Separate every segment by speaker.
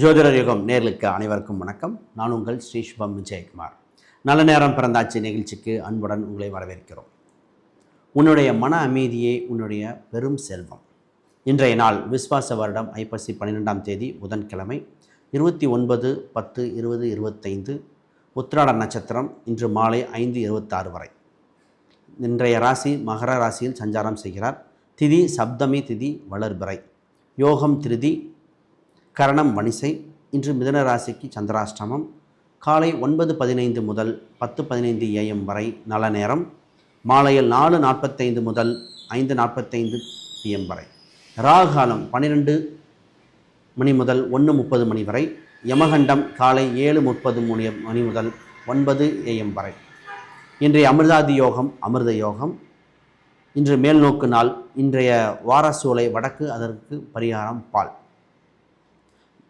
Speaker 1: ஜோதிடர் யுகம் நேர்களுக்கு அனைவருக்கும் வணக்கம். நான் உங்கள் ஸ்ரீ சுபம் விஜயகுமார். நல்ல நேரம் பிறந்தாச்சு நிகழ்ச்சிக்கு அன்புடன் உங்களை வரவேற்கிறோம். உன்னுடைய மன அமைதியே உன்னுடைய பெரும் செல்வம். இன்றைய நாள் விஸ்வாச வருடம் ஐப்பசி 12ஆம் தேதி புதன்கிழமை 29/10/2025 உத்திராட நட்சத்திரம் இன்று மாலை 5:26 வரை. இன்றைய ராசி மகர ராசியில் சஞ்சாரம் செய்கிறார். திதி சப்தமி திதி வளர்பிறை, யோகம் திருதி, கரணம் வணிசை. இன்று மிதுன ராசிக்கு சந்திராஷ்டமம். காலை 9:15 முதல் 10:15 AM வரை நல்ல நேரம். மாலையில் 4:45 முதல் 5:45 PM வரை. ராகாலம் 12 மணி முதல் 1:30 மணி வரை. யமகண்டம் காலை 7:30 மணி முதல் 9 AM வரை. இன்றைய அமிர்தாதி யோகம் அமிர்த யோகம். இன்று மேல்நோக்கு நாள். இன்றைய வாரசூலை வடக்கு, அதற்கு பரிகாரம் பால்.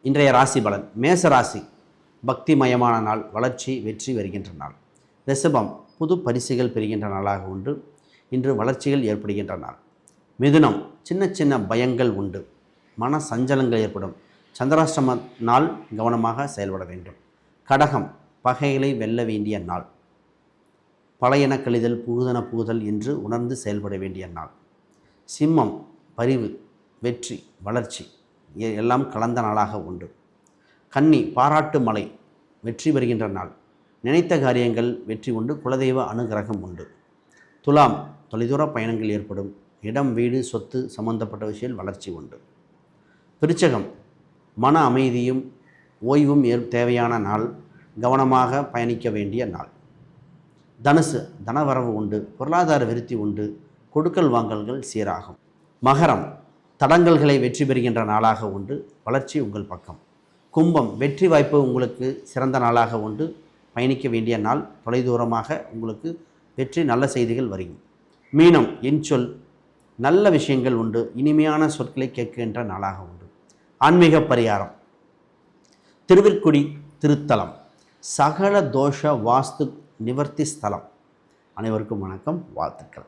Speaker 1: இன்றைய ராசி பலன். மேச ராசி பக்திமயமான நாள், வளர்ச்சி வெற்றி வருகின்ற நாள். ரிஷபம் புது பரிசுகள் பெறுகின்ற நாளாக உண்டு. இன்று வளர்ச்சிகள் ஏற்படுகின்ற நாள். மிதுனம் சின்ன சின்ன பயங்கள் உண்டு, மன சஞ்சலங்கள் ஏற்படும். சந்திராஷ்டம நாள், கவனமாக செயல்பட வேண்டும். கடகம் பகைகளை வெல்ல வேண்டிய நாள். பழையன கழிதல் புகுதன புகுதல் என்று உணர்ந்து செயல்பட வேண்டிய நாள். சிம்மம் பரிவு வெற்றி வளர்ச்சி எல்லாம் கலந்த நாளாக உண்டு. கன்னி பாராட்டு மலை வெற்றி பெறுகின்ற நாள். நினைத்த காரியங்கள் வெற்றி உண்டு. குலதெய்வ அனுகிரகம் உண்டு. துலாம் தொலைதூர பயணங்கள் ஏற்படும். இடம் வீடு சொத்து சம்பந்தப்பட்ட விஷயத்தில் வளர்ச்சி உண்டு. விருச்சகம் மன அமைதியும் ஓய்வும் தேவையான நாள், கவனமாக பயணிக்க வேண்டிய நாள். தனுசு தனவரவு உண்டு, பொருளாதார விருத்தி உண்டு, கொடுக்கல் வாங்கல்கள் சீராகும். மகரம் தடங்கல்களை வெற்றி பெறுகின்ற நாளாக உண்டு, வளர்ச்சி உங்கள் பக்கம். கும்பம் வெற்றி வாய்ப்பு உங்களுக்கு சிறந்த நாளாக உண்டு, பயணிக்க வேண்டிய நாள், தொலைதூரமாக உங்களுக்கு வெற்றி நல்ல செய்திகள் வரும். மீனம் இன்சொல் நல்ல விஷயங்கள் உண்டு, இனிமையான சொற்களை கேட்கின்ற நாளாக உண்டு. ஆன்மீக பரிகாரம் திருவிற்குடி திருத்தலம், சகல தோஷ வாஸ்து நிவர்த்தி ஸ்தலம். அனைவருக்கும் வணக்கம், வாழ்த்துக்கள்.